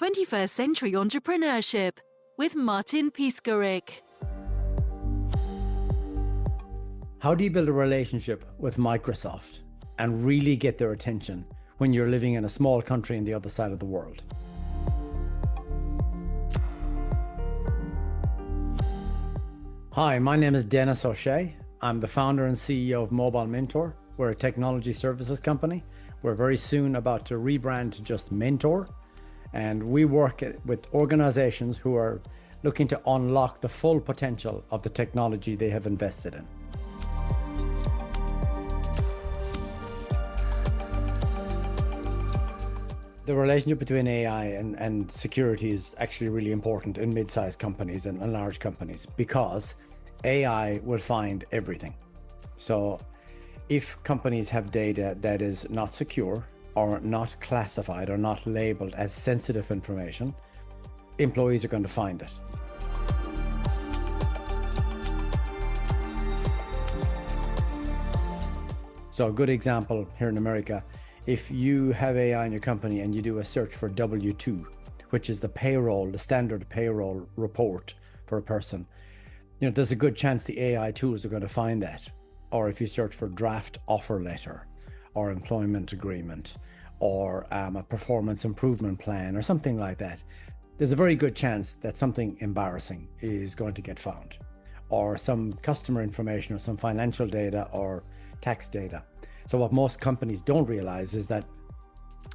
21st Century Entrepreneurship with Martin Piskarik. How do you build a relationship with Microsoft and really get their attention when you're living in a small country on the other side of the world? Hi, my name is Denis O'Shea. I'm the founder and CEO of Mobile Mentor. We're a technology services company. We're very soon about to rebrand to just Mentor. And we work with organizations who are looking to unlock the full potential of the technology they have invested in. The relationship between AI and security is actually really important in mid-sized companies and large companies because AI will find everything. So if companies have data that is not secure or not classified or not labeled as sensitive information, employees are going to find it. So a good example here in America, if you have AI in your company and you do a search for W-2, which is the standard payroll report for a person, there's a good chance the AI tools are going to find that. Or if you search for draft offer letter or employment agreement or a performance improvement plan or something like that, there's a very good chance that something embarrassing is going to get found, or some customer information or some financial data or tax data. So what most companies don't realize is that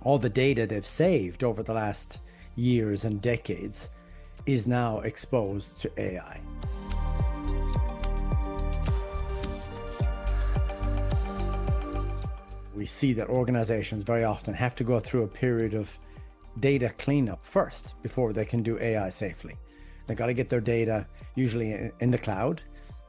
all the data they've saved over the last years and decades is now exposed to AI. We see that organizations very often have to go through a period of data cleanup first before they can do AI safely. They've got to get their data usually in the cloud,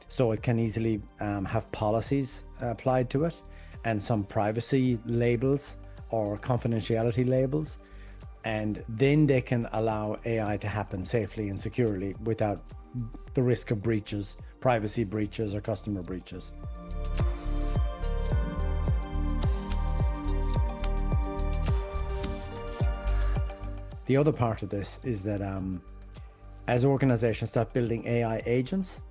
so it can easily have policies applied to it and some privacy labels or confidentiality labels. And then they can allow AI to happen safely and securely without the risk of breaches, privacy breaches or customer breaches. The other part of this is that as organizations start building AI agents,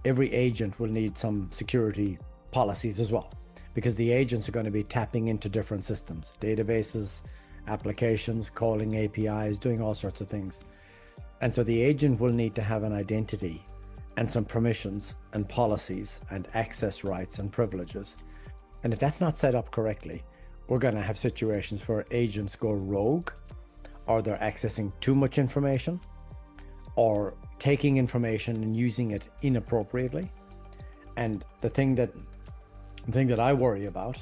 every agent will need some security policies as well, because the agents are going to be tapping into different systems, databases, applications, calling APIs, doing all sorts of things. And so the agent will need to have an identity and some permissions and policies and access rights and privileges. And if that's not set up correctly, we're going to have situations where agents go rogue, or they're accessing too much information, or taking information and using it inappropriately. And the thing that I worry about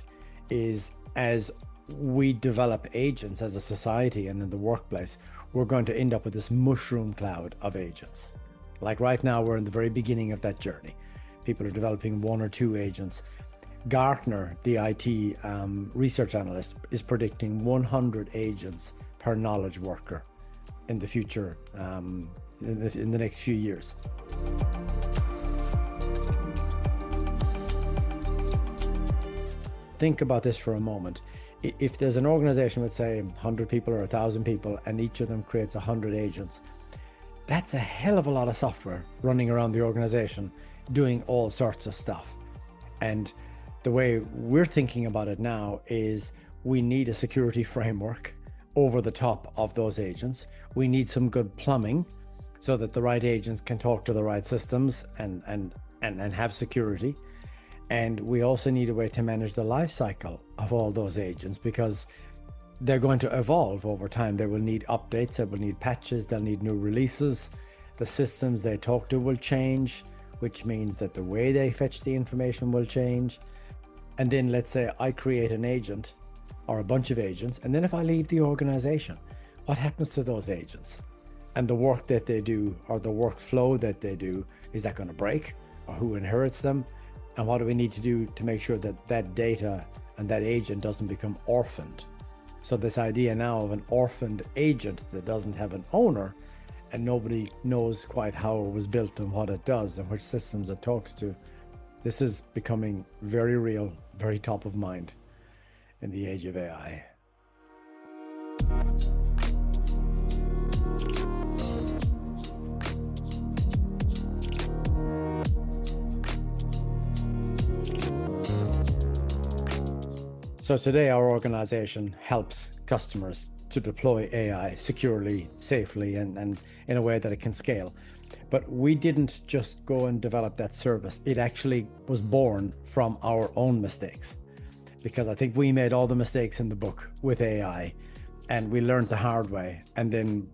is, as we develop agents as a society and in the workplace, we're going to end up with this mushroom cloud of agents. Like right now, we're in the very beginning of that journey. People are developing one or two agents. Gartner, the IT research analyst, is predicting 100 agents per knowledge worker in the future, in the next few years. Think about this for a moment. If there's an organization with, say, 100 people or 1,000 people, and each of them creates 100 agents, that's a hell of a lot of software running around the organization doing all sorts of stuff. And the way we're thinking about it now is we need a security framework over the top of those agents. We need some good plumbing so that the right agents can talk to the right systems and have security. And we also need a way to manage the life cycle of all those agents, because they're going to evolve over time. They will need updates, they will need patches, they'll need new releases. The systems they talk to will change, which means that the way they fetch the information will change. And then let's say I create an agent or a bunch of agents, and then if I leave the organization, what happens to those agents? And the work that they do, or the workflow that they do, is that going to break? Or who inherits them? And what do we need to do to make sure that that data and that agent doesn't become orphaned? So this idea now of an orphaned agent that doesn't have an owner and nobody knows quite how it was built and what it does and which systems it talks to, this is becoming very real, very top of mind in the age of AI. So today our organization helps customers to deploy AI securely, safely, and in a way that it can scale. But we didn't just go and develop that service. It actually was born from our own mistakes, because I think we made all the mistakes in the book with AI, and we learned the hard way. And then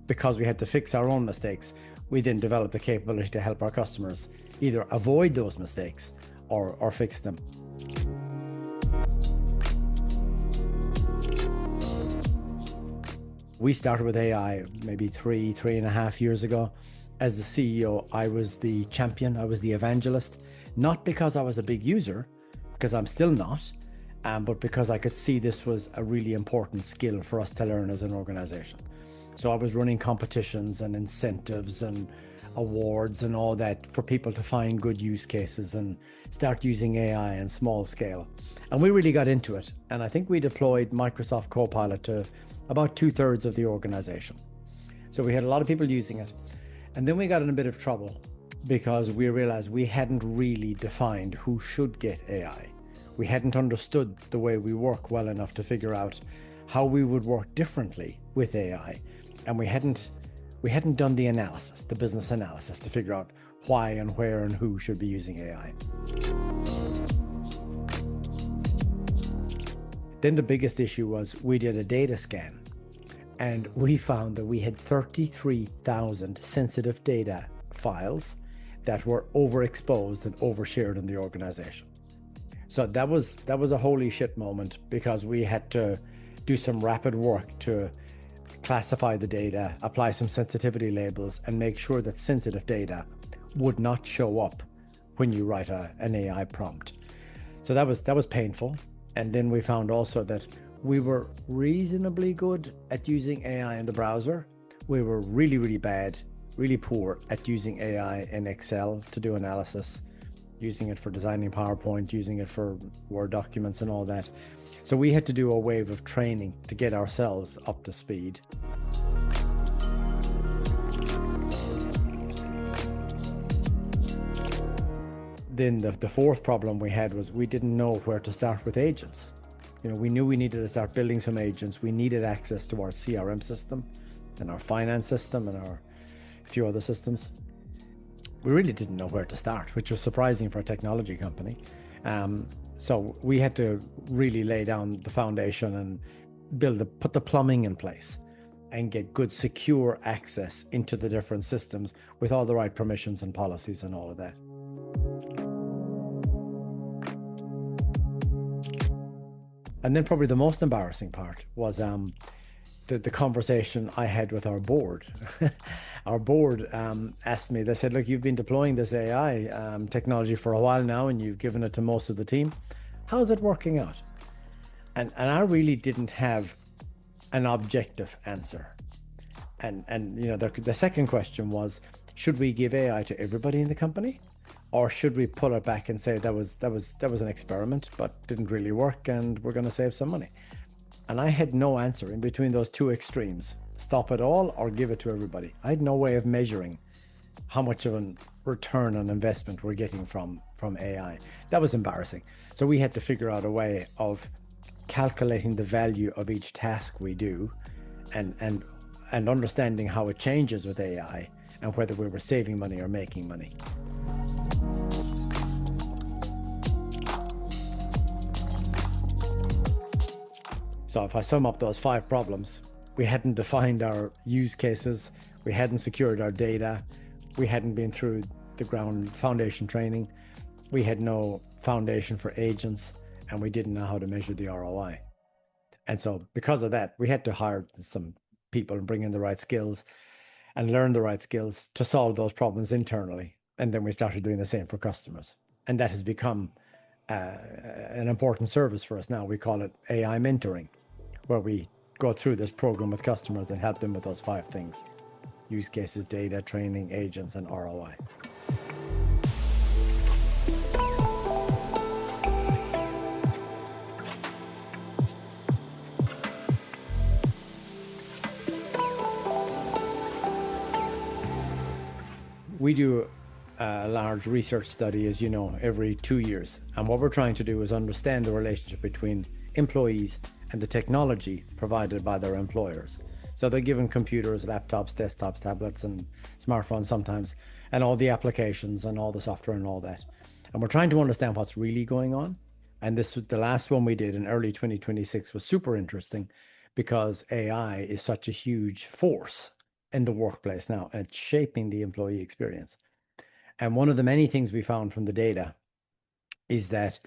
because we had to fix our own mistakes, we then developed the capability to help our customers either avoid those mistakes or fix them. We started with AI maybe 3.5 years ago. As the CEO, I was the champion, I was the evangelist, not because I was a big user, because I'm still not, but because I could see this was a really important skill for us to learn as an organization. So I was running competitions and incentives and awards and all that for people to find good use cases and start using AI in small scale. And we really got into it. And I think we deployed Microsoft Copilot to about 2/3 of the organization. So we had a lot of people using it. And then we got in a bit of trouble because we realized we hadn't really defined who should get AI. We hadn't understood the way we work well enough to figure out how we would work differently with AI. And we hadn't done the analysis, the business analysis, to figure out why and where and who should be using AI. Then the biggest issue was we did a data scan, and we found that we had 33,000 sensitive data files that were overexposed and overshared in the organization. So that was a holy shit moment, because we had to do some rapid work to classify the data, apply some sensitivity labels, and make sure that sensitive data would not show up when you write an AI prompt. So that was painful. And then we found also that we were reasonably good at using AI in the browser. We were really, really bad, really poor at using AI in Excel to do analysis, using it for designing PowerPoint, using it for Word documents and all that. So we had to do a wave of training to get ourselves up to speed. Then the fourth problem we had was we didn't know where to start with agents. We knew we needed to start building some agents. We needed access to our CRM system and our finance system and a few other systems. We really didn't know where to start, which was surprising for a technology company. So we had to really lay down the foundation and put the plumbing in place and get good, secure access into the different systems with all the right permissions and policies and all of that. And then probably the most embarrassing part was the conversation I had with our board. Our board asked me, they said, look, you've been deploying this AI technology for a while now, and you've given it to most of the team. How's it working out? And I really didn't have an objective answer. And the second question was, should we give AI to everybody in the company? Or should we pull it back and say that was an experiment, but didn't really work, and we're going to save some money? And I had no answer in between those two extremes. Stop it all or give it to everybody. I had no way of measuring how much of a return on investment we're getting from AI. That was embarrassing. So we had to figure out a way of calculating the value of each task we do and understanding how it changes with AI and whether we were saving money or making money. So if I sum up those 5 problems, we hadn't defined our use cases, we hadn't secured our data, we hadn't been through the ground foundation training, we had no foundation for agents, and we didn't know how to measure the ROI. And so because of that, we had to hire some people and bring in the right skills and learn the right skills to solve those problems internally. And then we started doing the same for customers. And that has become an important service for us now. We call it AI mentoring, where we go through this program with customers and help them with those 5 things: use cases, data, training, agents, and ROI. We do a large research study, as you know, every 2 years. And what we're trying to do is understand the relationship between employees and the technology provided by their employers. So they're given computers, laptops, desktops, tablets, and smartphones sometimes, and all the applications and all the software and all that. And we're trying to understand what's really going on. And the last one we did in early 2026 was super interesting because AI is such a huge force in the workplace now, and it's shaping the employee experience. And one of the many things we found from the data is that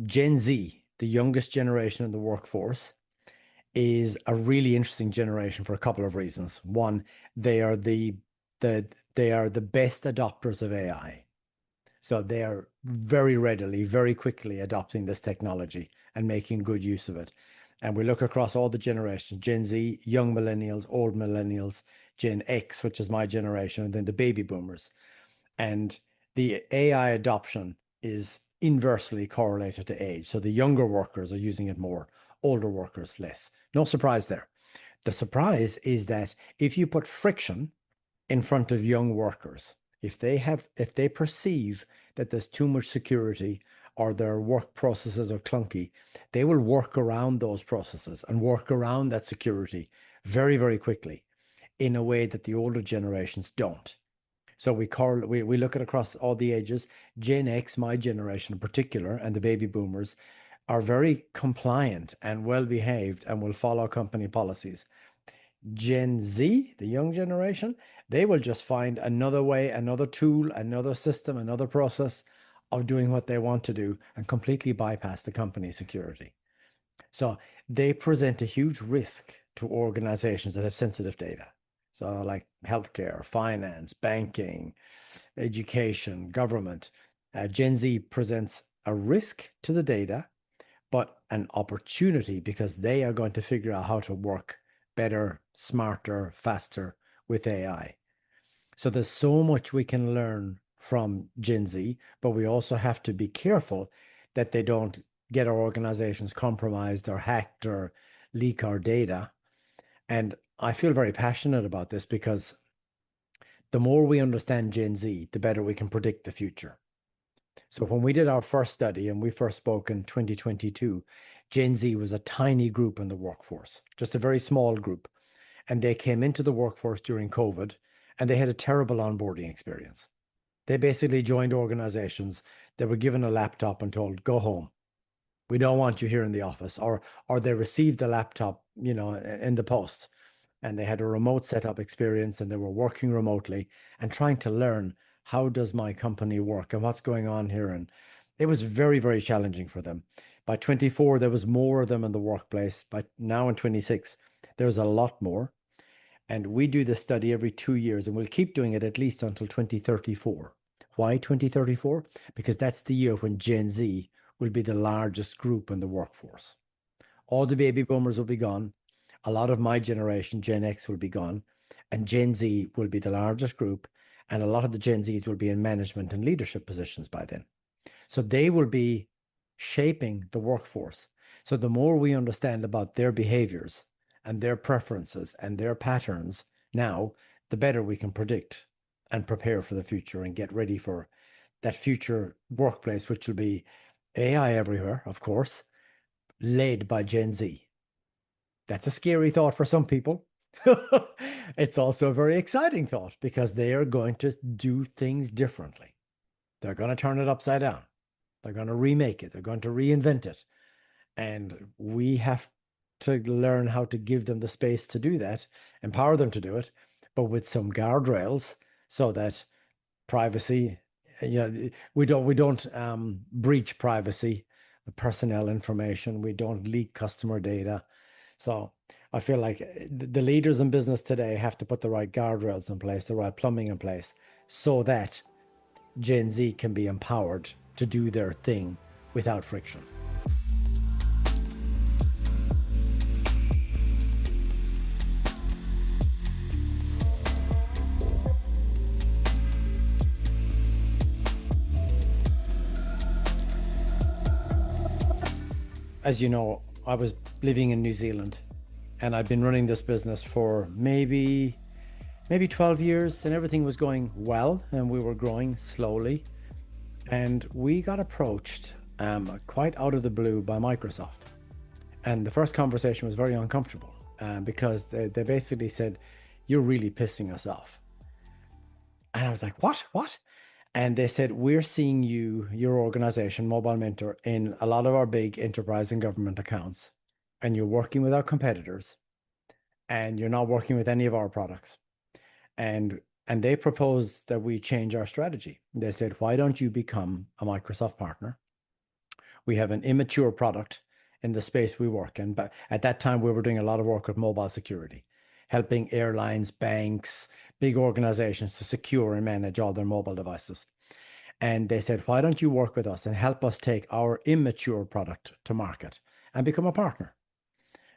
Gen Z, the youngest generation in the workforce, is a really interesting generation for a couple of reasons. One, they are the best adopters of AI. So they are very readily, very quickly adopting this technology and making good use of it. And we look across all the generations: Gen Z, young millennials, old millennials, Gen X, which is my generation, and then the baby boomers. And the AI adoption is inversely correlated to age. So the younger workers are using it more, older workers less. No surprise there. The surprise is that if you put friction in front of young workers, if they perceive that there's too much security or their work processes are clunky, they will work around those processes and work around that security very, very quickly in a way that the older generations don't. So we look at across all the ages. Gen X, my generation in particular, and the baby boomers are very compliant and well behaved and will follow company policies. Gen Z, the young generation, they will just find another way, another tool, another system, another process of doing what they want to do and completely bypass the company security. So they present a huge risk to organizations that have sensitive data. So like healthcare, finance, banking, education, government. Gen Z presents a risk to the data, but an opportunity because they are going to figure out how to work better, smarter, faster with AI. So there's so much we can learn from Gen Z, but we also have to be careful that they don't get our organizations compromised or hacked or leak our data. And I feel very passionate about this because the more we understand Gen Z, the better we can predict the future. So when we did our first study and we first spoke in 2022, Gen Z was a tiny group in the workforce, just a very small group. And they came into the workforce during COVID and they had a terrible onboarding experience. They basically joined organizations. They were given a laptop and told, go home. We don't want you here in the office. Or they received the laptop, in the post, and they had a remote setup experience and they were working remotely and trying to learn, how does my company work and what's going on here? And it was very, very challenging for them. By 24, there was more of them in the workplace. By now in 26, there's a lot more. And we do this study every 2 years, and we'll keep doing it at least until 2034. Why 2034? Because that's the year when Gen Z will be the largest group in the workforce. All the baby boomers will be gone. A lot of my generation, Gen X, will be gone. And Gen Z will be the largest group. And a lot of the Gen Zs will be in management and leadership positions by then. So they will be shaping the workforce. So the more we understand about their behaviors and their preferences and their patterns now, the better we can predict and prepare for the future and get ready for that future workplace, which will be AI everywhere, of course, led by Gen Z. That's a scary thought for some people. It's also a very exciting thought because they are going to do things differently. They're going to turn it upside down. They're going to remake it. They're going to reinvent it. And we have to learn how to give them the space to do that, empower them to do it, but with some guardrails so that privacy, we don't breach privacy, the personnel information. We don't leak customer data. So I feel like the leaders in business today have to put the right guardrails in place, the right plumbing in place, so that Gen Z can be empowered to do their thing without friction. As you know, I was living in New Zealand and I'd been running this business for maybe 12 years, and everything was going well and we were growing slowly. And we got approached quite out of the blue by Microsoft. And the first conversation was very uncomfortable because they basically said, "You're really pissing us off." And I was like, "What? What?" And they said, "We're seeing you, your organization, Mobile Mentor, in a lot of our big enterprise and government accounts, and you're working with our competitors, and you're not working with any of our products." And they proposed that we change our strategy. They said, "Why don't you become a Microsoft partner? We have an immature product in the space we work in." But at that time, we were doing a lot of work with mobile security, helping airlines, banks, big organizations to secure and manage all their mobile devices. And they said, "Why don't you work with us and help us take our immature product to market and become a partner?"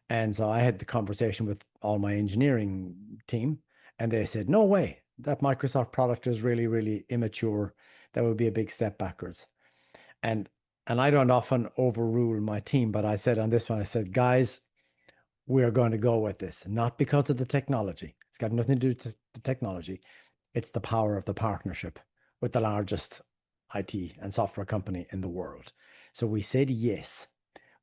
And so I had the conversation with all my engineering team, and they said, "No way. That Microsoft product is really, really immature. That would be a big step backwards." And I don't often overrule my team, but I said on this one, I said, "Guys, we're going to go with this, not because of the technology. It's got nothing to do with the technology. It's the power of the partnership with the largest IT and software company in the world." So we said yes,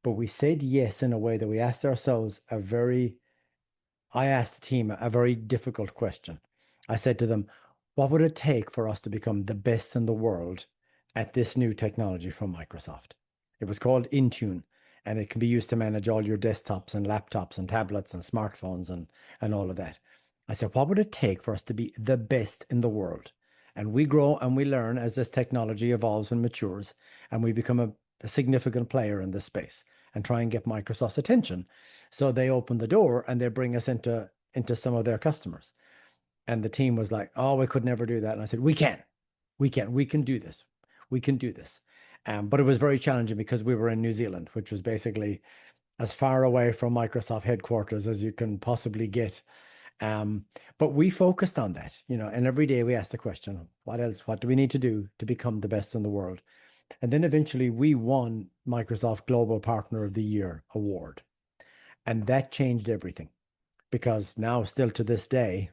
but we said yes in a way that we asked ourselves I asked the team a very difficult question. I said to them, "What would it take for us to become the best in the world at this new technology from Microsoft?" It was called Intune, and it can be used to manage all your desktops and laptops and tablets and smartphones and all of that. I said, "What would it take for us to be the best in the world?" And we grow and we learn as this technology evolves and matures, and we become a significant player in this space and try and get Microsoft's attention. So they open the door and they bring us into some of their customers. And the team was like, "Oh, we could never do that." And I said, we can do this. We can do this. But it was very challenging because we were in New Zealand, which was basically as far away from Microsoft headquarters as you can possibly get. But we focused on that, and every day we asked the question, what else? What do we need to do to become the best in the world? And then eventually we won Microsoft Global Partner of the Year award. And that changed everything because now, still to this day,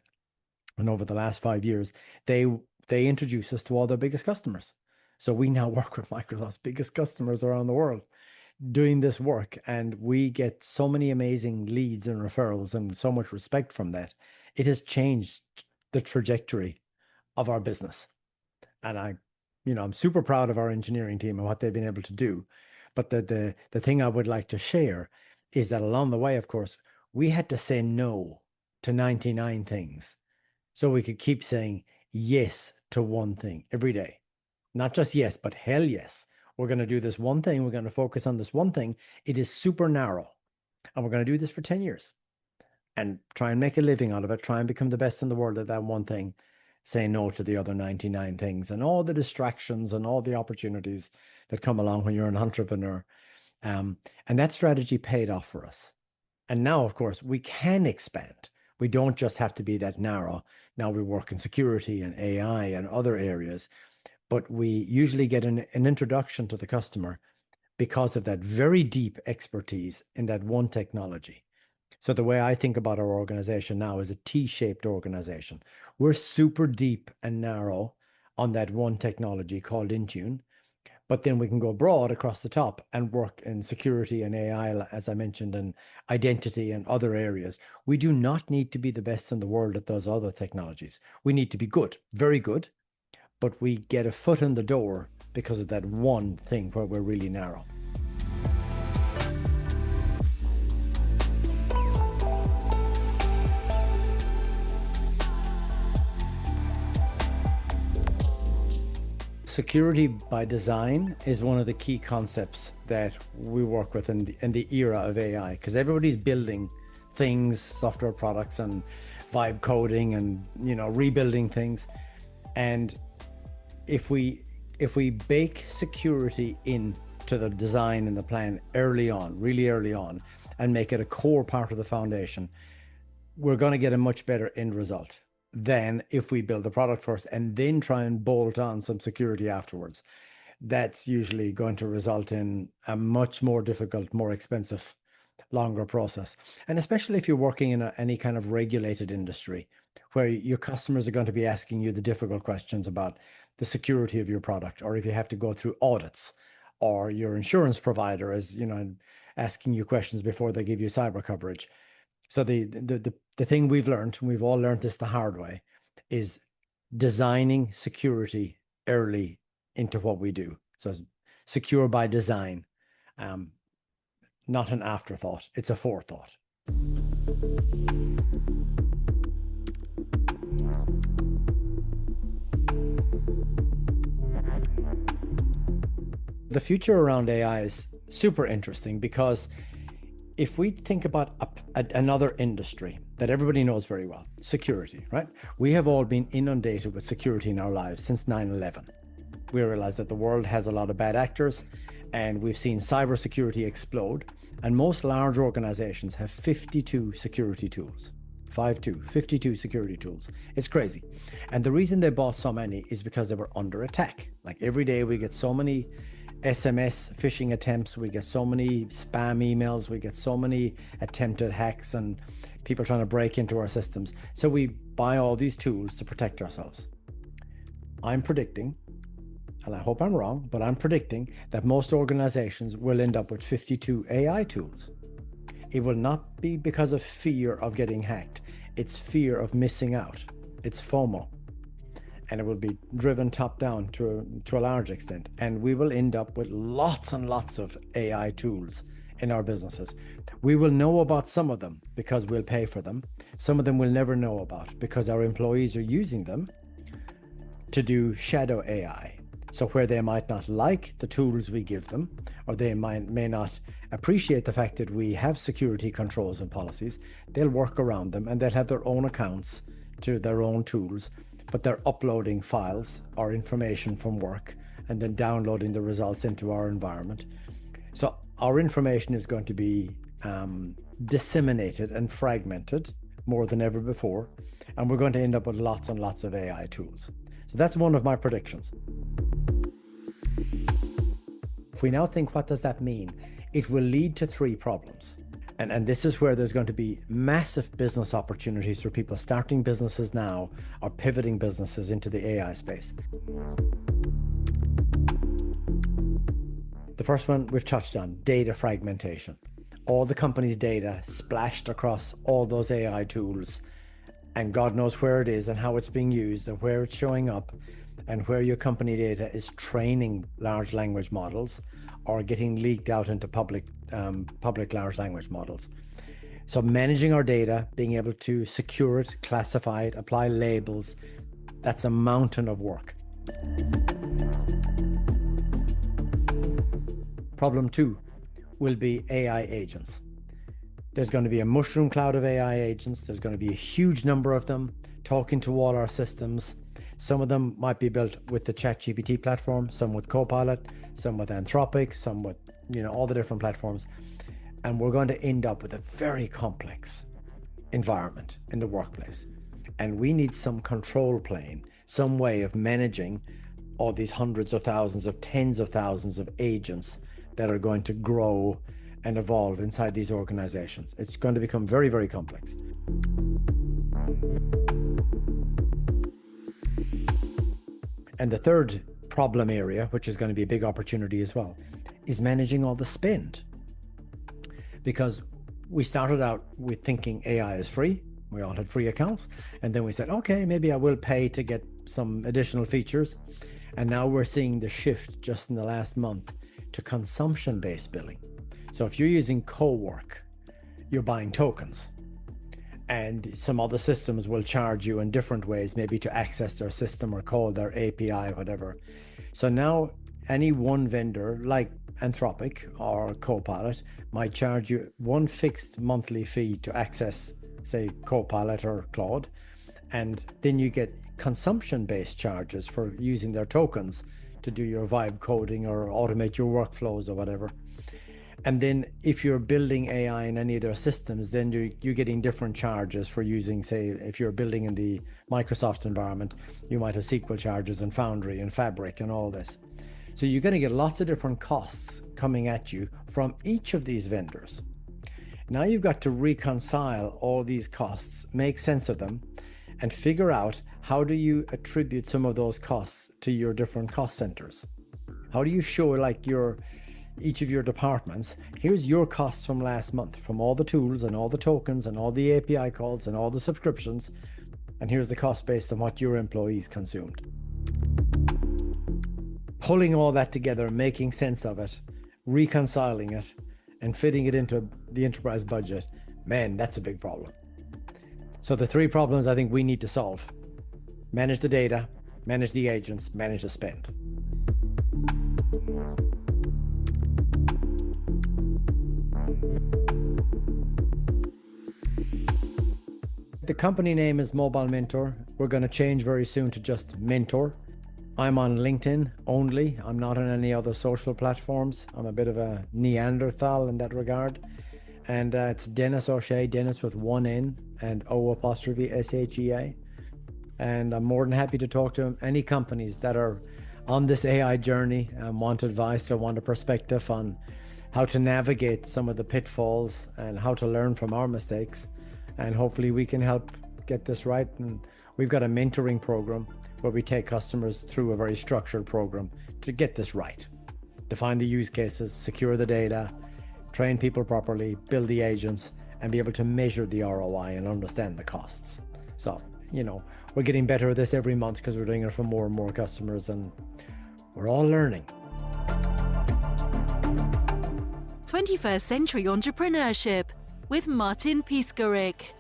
and over the last 5 years, they introduce us to all their biggest customers. So we now work with Microsoft's biggest customers around the world doing this work, and we get so many amazing leads and referrals and so much respect from that. It has changed the trajectory of our business. And I'm super proud of our engineering team and what they've been able to do. But the thing I would like to share is that along the way, of course, we had to say no to 99 things so we could keep saying yes to one thing every day. Not just yes, but hell yes. We're going to do this one thing. We're going to focus on this one thing. It is super narrow. And we're going to do this for 10 years and try and make a living out of it. Try and become the best in the world at that one thing. Say no to the other 99 things and all the distractions and all the opportunities that come along when you're an entrepreneur. And that strategy paid off for us. And now, of course, we can expand. We don't just have to be that narrow. Now we work in security and AI and other areas. But we usually get an introduction to the customer because of that very deep expertise in that one technology. So the way I think about our organization now is a T-shaped organization. We're super deep and narrow on that one technology called Intune, but then we can go broad across the top and work in security and AI, as I mentioned, and identity and other areas. We do not need to be the best in the world at those other technologies. We need to be good, very good, but we get a foot in the door because of that one thing where we're really narrow. Security by design is one of the key concepts that we work with in the era of AI, because everybody's building things, software products, and vibe coding, and rebuilding things. And if we bake security into the design and the plan early on, really early on, and make it a core part of the foundation, we're going to get a much better end result than if we build the product first and then try and bolt on some security afterwards. That's usually going to result in a much more difficult, more expensive, longer process. And especially if you're working in any kind of regulated industry where your customers are going to be asking you the difficult questions about the security of your product, or if you have to go through audits or your insurance provider is, asking you questions before they give you cyber coverage. So the thing we've learned, and we've all learned this the hard way, is designing security early into what we do. So secure by design, not an afterthought, it's a forethought. The future around AI is super interesting because if we think about another industry that everybody knows very well, security, right? We have all been inundated with security in our lives since 9/11. We realize that the world has a lot of bad actors, and we've seen cybersecurity explode. And most large organizations have 52 security tools. 52 security tools. It's crazy. And the reason they bought so many is because they were under attack. Like every day we get so many SMS phishing attempts, we get so many spam emails, we get so many attempted hacks and people trying to break into our systems. So we buy all these tools to protect ourselves. I'm predicting, and I hope I'm wrong, but I'm predicting that most organizations will end up with 52 AI tools. It will not be because of fear of getting hacked. It's fear of missing out. It's FOMO. And it will be driven top down to a large extent. And we will end up with lots and lots of AI tools in our businesses. We will know about some of them because we'll pay for them. Some of them we'll never know about because our employees are using them to do shadow AI. So where they might not like the tools we give them, or they may not appreciate the fact that we have security controls and policies, they'll work around them and they'll have their own accounts to their own tools, but they're uploading files or information from work and then downloading the results into our environment. So our information is going to be disseminated and fragmented more than ever before, and we're going to end up with lots and lots of AI tools. So that's one of my predictions. If we now think, what does that mean? It will lead to three problems. And this is where there's going to be massive business opportunities for people starting businesses now or pivoting businesses into the AI space. The first one we've touched on, data fragmentation. All the company's data splashed across all those AI tools, and God knows where it is and how it's being used and where it's showing up and where your company data is training large language models or getting leaked out into public large language models. So managing our data, being able to secure it, classify it, apply labels, that's a mountain of work. Problem two will be AI agents. There's going to be a mushroom cloud of AI agents. There's going to be a huge number of them talking to all our systems. Some of them might be built with the ChatGPT platform, some with Copilot, some with Anthropic, some with, all the different platforms. And we're going to end up with a very complex environment in the workplace. And we need some control plane, some way of managing all these hundreds of thousands of tens of thousands of agents that are going to grow and evolve inside these organizations. It's going to become very, very complex. And the third problem area, which is going to be a big opportunity as well, is managing all the spend. Because we started out with thinking AI is free. We all had free accounts. And then we said, okay, maybe I will pay to get some additional features. And now we're seeing the shift just in the last month to consumption-based billing. So if you're using co-work, you're buying tokens. And some other systems will charge you in different ways, maybe to access their system or call their API, whatever. So now any one vendor like Anthropic or Copilot might charge you one fixed monthly fee to access, say, Copilot or Claude. And then you get consumption-based charges for using their tokens to do your vibe coding or automate your workflows or whatever. And then if you're building AI in any of their systems, then you're getting different charges for using, say, if you're building in the Microsoft environment, you might have SQL charges and Foundry and Fabric and all this. So you're going to get lots of different costs coming at you from each of these vendors. Now you've got to reconcile all these costs, make sense of them, and figure out how do you attribute some of those costs to your different cost centers. How do you show like each of your departments, here's your costs from last month, from all the tools and all the tokens and all the API calls and all the subscriptions, and here's the cost based on what your employees consumed. Pulling all that together, making sense of it, reconciling it, and fitting it into the enterprise budget, man, that's a big problem. So the 3 problems I think we need to solve: manage the data, manage the agents, manage the spend. The company name is Mobile Mentor. We're going to change very soon to just Mentor. I'm on LinkedIn only. I'm not on any other social platforms. I'm a bit of a Neanderthal in that regard. And it's Denis O'Shea, Denis with 1 N and O''Shea. And I'm more than happy to talk to any companies that are on this AI journey and want advice or want a perspective on how to navigate some of the pitfalls and how to learn from our mistakes. And hopefully we can help get this right. And we've got a mentoring program where we take customers through a very structured program to get this right. Define the use cases, secure the data, train people properly, build the agents, and be able to measure the ROI and understand the costs. So, we're getting better at this every month because we're doing it for more and more customers, and we're all learning. 21st Century Entrepreneurship with Martin Piskarik.